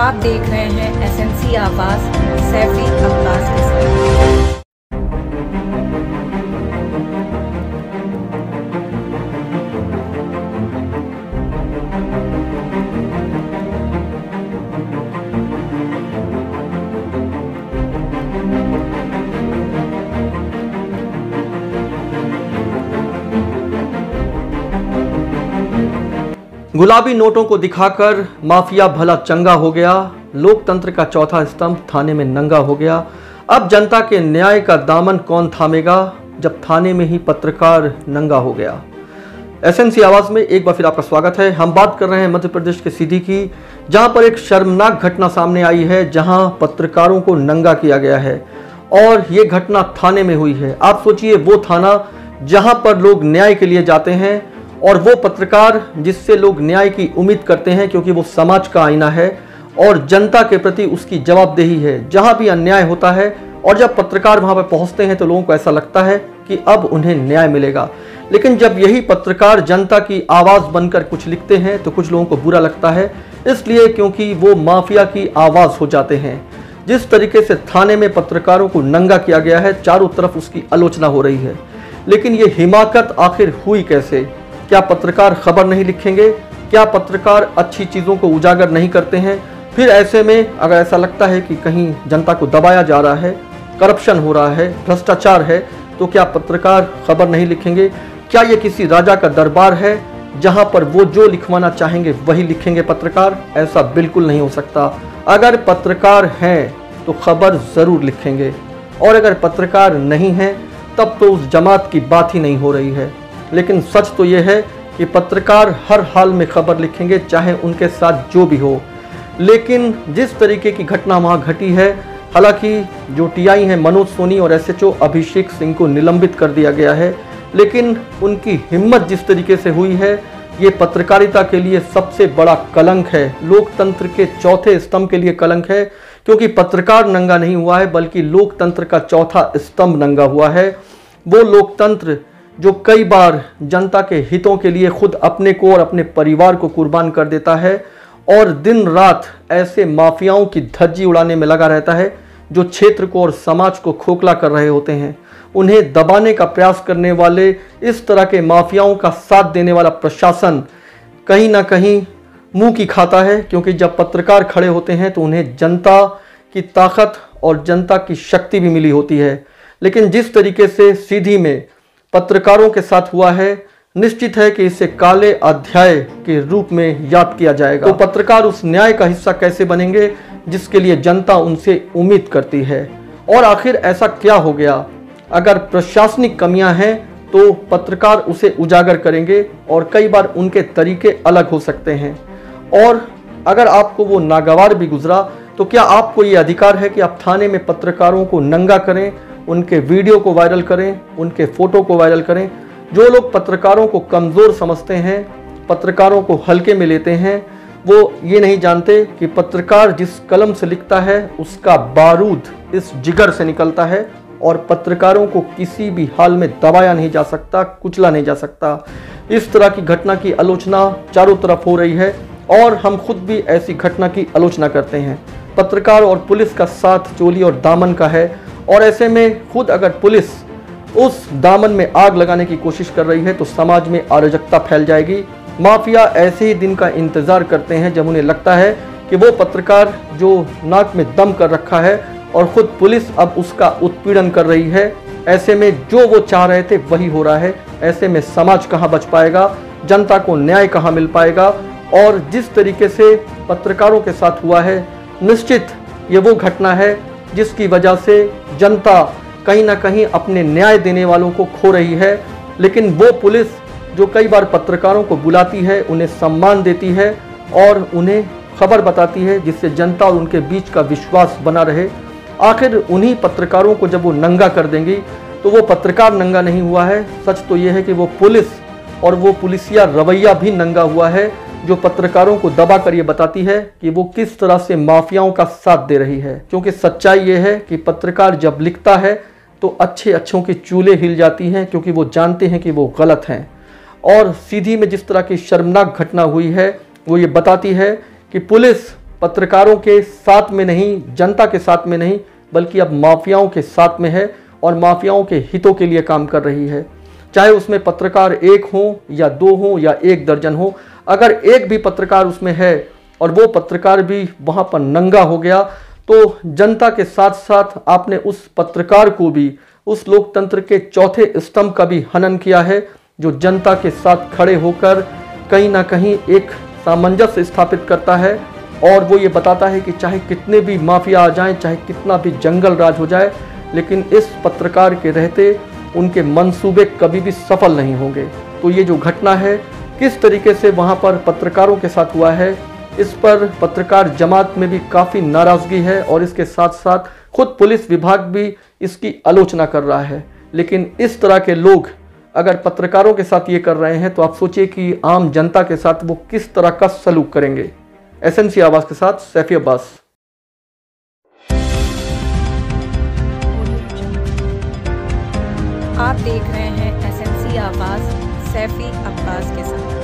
आप देख रहे हैं एसएनसी आवाज सैफी अब्बास के साथ। गुलाबी नोटों को दिखाकर माफिया भला चंगा हो गया, लोकतंत्र का चौथा स्तंभ थाने में नंगा हो गया। अब जनता के न्याय का दामन कौन थामेगा जब थाने में ही पत्रकार नंगा हो गया। एसएनसी आवाज में एक बार फिर आपका स्वागत है। हम बात कर रहे हैं मध्य प्रदेश के सीधी की, जहां पर एक शर्मनाक घटना सामने आई है, जहां पत्रकारों को नंगा किया गया है और ये घटना थाने में हुई है। आप सोचिए, वो थाना जहां पर लोग न्याय के लिए जाते हैं और वो पत्रकार जिससे लोग न्याय की उम्मीद करते हैं, क्योंकि वो समाज का आईना है और जनता के प्रति उसकी जवाबदेही है। जहां भी अन्याय होता है और जब पत्रकार वहां पर पहुंचते हैं तो लोगों को ऐसा लगता है कि अब उन्हें न्याय मिलेगा, लेकिन जब यही पत्रकार जनता की आवाज बनकर कुछ लिखते हैं तो कुछ लोगों को बुरा लगता है, इसलिए क्योंकि वो माफिया की आवाज हो जाते हैं। जिस तरीके से थाने में पत्रकारों को नंगा किया गया है, चारों तरफ उसकी आलोचना हो रही है, लेकिन ये हिमाकत आखिर हुई कैसे? क्या पत्रकार खबर नहीं लिखेंगे? क्या पत्रकार अच्छी चीज़ों को उजागर नहीं करते हैं? फिर ऐसे में अगर ऐसा लगता है कि कहीं जनता को दबाया जा रहा है, करप्शन हो रहा है, भ्रष्टाचार है, तो क्या पत्रकार खबर नहीं लिखेंगे? क्या ये किसी राजा का दरबार है जहां पर वो जो लिखवाना चाहेंगे वही लिखेंगे पत्रकार? ऐसा बिल्कुल नहीं हो सकता। अगर पत्रकार हैं तो खबर ज़रूर लिखेंगे, और अगर पत्रकार नहीं हैं तब तो उस जमात की बात ही नहीं हो रही है। लेकिन सच तो यह है कि पत्रकार हर हाल में खबर लिखेंगे, चाहे उनके साथ जो भी हो। लेकिन जिस तरीके की घटना वहाँ घटी है, हालांकि जो टीआई हैं मनोज सोनी और एसएचओ अभिषेक सिंह को निलंबित कर दिया गया है, लेकिन उनकी हिम्मत जिस तरीके से हुई है, ये पत्रकारिता के लिए सबसे बड़ा कलंक है, लोकतंत्र के चौथे स्तंभ के लिए कलंक है। क्योंकि पत्रकार नंगा नहीं हुआ है, बल्कि लोकतंत्र का चौथा स्तंभ नंगा हुआ है। वो लोकतंत्र जो कई बार जनता के हितों के लिए खुद अपने को और अपने परिवार को कुर्बान कर देता है और दिन रात ऐसे माफियाओं की धज्जी उड़ाने में लगा रहता है जो क्षेत्र को और समाज को खोखला कर रहे होते हैं। उन्हें दबाने का प्रयास करने वाले इस तरह के माफियाओं का साथ देने वाला प्रशासन कहीं ना कहीं मुंह की खाता है, क्योंकि जब पत्रकार खड़े होते हैं तो उन्हें जनता की ताकत और जनता की शक्ति भी मिली होती है। लेकिन जिस तरीके से सीधी में पत्रकारों के साथ हुआ है, निश्चित है कि इसे काले अध्याय के रूप में याद किया जाएगा। तो पत्रकार उस न्याय का हिस्सा कैसे बनेंगे जिसके लिए जनता उनसे उम्मीद करती है? और आखिर ऐसा क्या हो गया? अगर प्रशासनिक कमियां हैं तो पत्रकार उसे उजागर करेंगे और कई बार उनके तरीके अलग हो सकते हैं। और अगर आपको वो नागवार भी गुजरा तो क्या आपको ये अधिकार है कि आप थाने में पत्रकारों को नंगा करें, उनके वीडियो को वायरल करें, उनके फोटो को वायरल करें? जो लोग पत्रकारों को कमज़ोर समझते हैं, पत्रकारों को हल्के में लेते हैं, वो ये नहीं जानते कि पत्रकार जिस कलम से लिखता है उसका बारूद इस जिगर से निकलता है और पत्रकारों को किसी भी हाल में दबाया नहीं जा सकता, कुचला नहीं जा सकता। इस तरह की घटना की आलोचना चारों तरफ हो रही है और हम खुद भी ऐसी घटना की आलोचना करते हैं। पत्रकार और पुलिस का साथ चोली और दामन का है, और ऐसे में खुद अगर पुलिस उस दामन में आग लगाने की कोशिश कर रही है तो समाज में अराजकता फैल जाएगी। माफिया ऐसे ही दिन का इंतजार करते हैं जब उन्हें लगता है कि वो पत्रकार जो नाक में दम कर रखा है और खुद पुलिस अब उसका उत्पीड़न कर रही है, ऐसे में जो वो चाह रहे थे वही हो रहा है। ऐसे में समाज कहाँ बच पाएगा, जनता को न्याय कहाँ मिल पाएगा? और जिस तरीके से पत्रकारों के साथ हुआ है, निश्चित ये वो घटना है जिसकी वजह से जनता कहीं ना कहीं अपने न्याय देने वालों को खो रही है। लेकिन वो पुलिस जो कई बार पत्रकारों को बुलाती है, उन्हें सम्मान देती है और उन्हें खबर बताती है, जिससे जनता और उनके बीच का विश्वास बना रहे। आखिर उन्हीं पत्रकारों को जब वो नंगा कर देंगी तो वो पत्रकार नंगा नहीं हुआ है, सच तो ये है कि वो पुलिस और वो पुलिसिया रवैया भी नंगा हुआ है, जो पत्रकारों को दबा कर ये बताती है कि वो किस तरह से माफियाओं का साथ दे रही है। क्योंकि सच्चाई ये है कि पत्रकार जब लिखता है तो अच्छों की चूल्हे हिल जाती हैं, क्योंकि वो जानते हैं कि वो गलत हैं। और सीधी में जिस तरह की शर्मनाक घटना हुई है वो ये बताती है कि पुलिस पत्रकारों के साथ में नहीं, जनता के साथ में नहीं, बल्कि अब माफियाओं के साथ में है और माफियाओं के हितों के लिए काम कर रही है। चाहे उसमें पत्रकार 1 हो या 2 हो या 1 दर्जन हो, अगर एक भी पत्रकार उसमें है और वो पत्रकार भी वहाँ पर नंगा हो गया तो जनता के साथ साथ आपने उस पत्रकार को भी, उस लोकतंत्र के चौथे स्तंभ का भी हनन किया है, जो जनता के साथ खड़े होकर कहीं ना कहीं एक सामंजस्य स्थापित करता है और वो ये बताता है कि चाहे कितने भी माफिया आ जाएं, चाहे कितना भी जंगल राज हो जाए, लेकिन इस पत्रकार के रहते उनके मंसूबे कभी भी सफल नहीं होंगे। तो ये जो घटना है किस तरीके से वहाँ पर पत्रकारों के साथ हुआ है, इस पर पत्रकार जमात में भी काफ़ी नाराज़गी है और इसके साथ साथ खुद पुलिस विभाग भी इसकी आलोचना कर रहा है। लेकिन इस तरह के लोग अगर पत्रकारों के साथ ये कर रहे हैं तो आप सोचिए कि आम जनता के साथ वो किस तरह का सलूक करेंगे। एसएनसी आवाज़ के साथ सैफी अब्बास। आप देख रहे हैं एसएनसी आवाज़ सैफी अब्बास के साथ।